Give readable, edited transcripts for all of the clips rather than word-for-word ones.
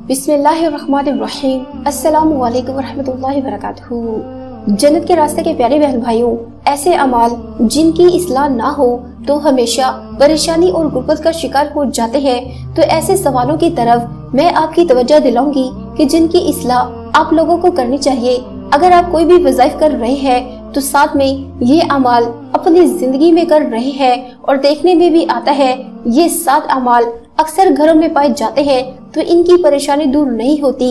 बिस्मिल्लाहिर्रहमानिर्रहीम। अस्सलामु अलैकुम वरहमतुल्लाहि वबरकातुहू। जन्नत के रास्ते के प्यारे बहन भाइयों, ऐसे अमाल जिनकी इस्लाह ना हो तो हमेशा परेशानी और गुर्बत का शिकार हो जाते हैं। तो ऐसे सवालों की तरफ मैं आपकी तवज्जो दिलाऊंगी कि जिनकी इस्लाह आप लोगों को करनी चाहिए। अगर आप कोई भी वज़ाइफ कर रहे हैं तो साथ में ये अमाल अपनी जिंदगी में कर रहे हैं और देखने में भी आता है ये 7 अमाल अक्सर घरों में पाए जाते हैं, तो इनकी परेशानी दूर नहीं होती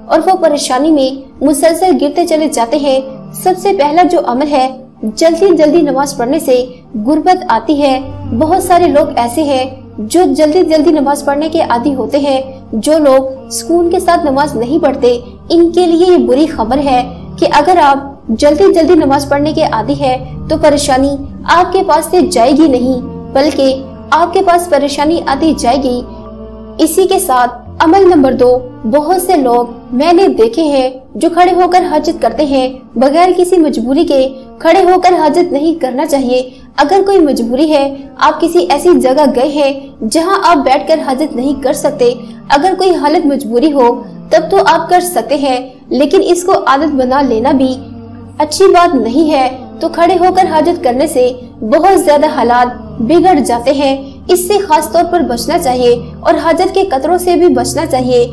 और वो परेशानी में मुसलसल गिरते चले जाते हैं। सबसे पहला जो अमल है, जल्दी जल्दी नमाज पढ़ने से गुर्बत आती है। बहुत सारे लोग ऐसे हैं जो जल्दी जल्दी नमाज पढ़ने के आदी होते हैं। जो लोग सुकून के साथ नमाज नहीं पढ़ते, इनके लिए ये बुरी खबर है कि अगर आप जल्दी जल्दी नमाज पढ़ने के आदी है तो परेशानी आपके पास से जाएगी नहीं, बल्कि आपके पास परेशानी आती जाएगी। इसी के साथ अमल नंबर 2, बहुत से लोग मैंने देखे हैं जो खड़े होकर हाजत करते हैं। बगैर किसी मजबूरी के खड़े होकर हाजत नहीं करना चाहिए। अगर कोई मजबूरी है, आप किसी ऐसी जगह गए हैं जहां आप बैठकर हाजत नहीं कर सकते, अगर कोई हालत मजबूरी हो तब तो आप कर सकते हैं, लेकिन इसको आदत बना लेना भी अच्छी बात नहीं है। तो खड़े होकर हाजत करने से बहुत ज्यादा हालात बिगड़ जाते हैं। इससे खास तौर पर बचना चाहिए और हाजत के कतरों से भी बचना चाहिए।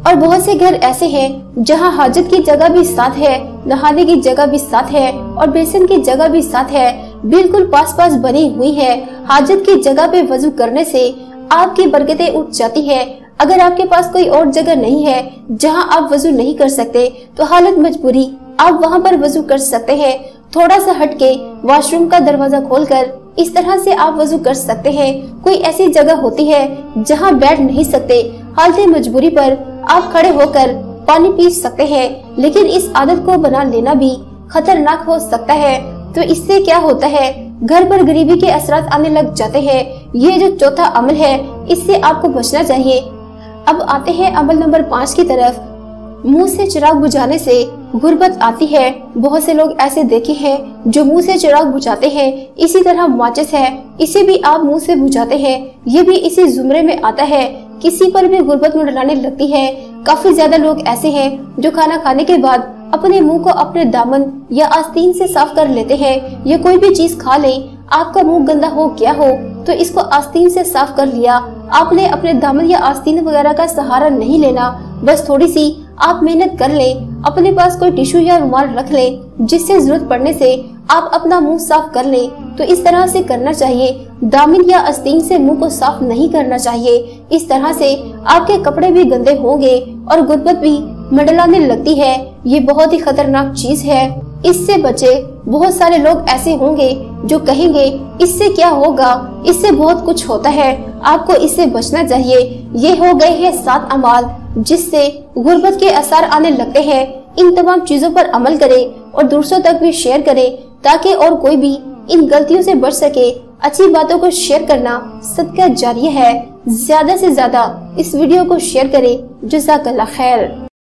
और बहुत से घर ऐसे हैं जहां हाजत की जगह भी साथ है, नहाने की जगह भी साथ है और बेसिन की जगह भी साथ है, बिल्कुल पास पास बनी हुई है। हाजत की जगह पे वजू करने से आपकी बरकतें उठ जाती है। अगर आपके पास कोई और जगह नहीं है जहां आप वजू नहीं कर सकते, तो हालत मजबूरी आप वहां पर वजू कर सकते हैं। थोड़ा सा हटके वॉशरूम का दरवाजा खोलकर इस तरह से आप वजू कर सकते हैं। कोई ऐसी जगह होती है जहां बैठ नहीं सकते, हालत मजबूरी पर आप खड़े होकर पानी पी सकते हैं, लेकिन इस आदत को बना लेना भी खतरनाक हो सकता है। तो इससे क्या होता है, घर पर गरीबी के असरात आने लग जाते हैं। ये जो चौथा अमल है, इससे आपको बचना चाहिए। अब आते हैं अमल नंबर 5 की तरफ। मुंह से चिराग बुझाने से गुर्बत आती है। बहुत से लोग ऐसे देखे हैं जो मुंह से चिराग बुझाते हैं। इसी तरह माचिस है, इसे भी आप मुंह से बुझाते हैं, ये भी इसी जुमरे में आता है। किसी पर भी गुर्बत मंडराने लगती है। काफी ज्यादा लोग ऐसे हैं जो खाना खाने के बाद अपने मुंह को अपने दामन या आस्तीन से साफ कर लेते हैं। या कोई भी चीज खा ले, आपका मुंह गंदा हो गया हो तो इसको आस्तीन से साफ कर लिया। आपने अपने दामन या आस्तीन वगैरह का सहारा नहीं लेना, बस थोड़ी सी आप मेहनत कर लें। अपने पास कोई टिश्यू या रुमाल रख लें, जिससे जरूरत पड़ने से आप अपना मुंह साफ कर लें। तो इस तरह से करना चाहिए। दामिन या आस्तीन से मुंह को साफ नहीं करना चाहिए। इस तरह से आपके कपड़े भी गंदे होंगे और गुर्बत भी मंडलाने लगती है। ये बहुत ही खतरनाक चीज है, इससे बचे। बहुत सारे लोग ऐसे होंगे जो कहेंगे इससे क्या होगा, इससे बहुत कुछ होता है, आपको इससे बचना चाहिए। ये हो गए हैं 7 अमाल जिससे गुर्बत के असर आने लगते हैं। इन तमाम चीजों पर अमल करें और दूसरों तक भी शेयर करें, ताकि और कोई भी इन गलतियों से बच सके। अच्छी बातों को शेयर करना सदका जारिया है। ज्यादा से ज्यादा इस वीडियो को शेयर करें। जज़ाकल्लाह खैर।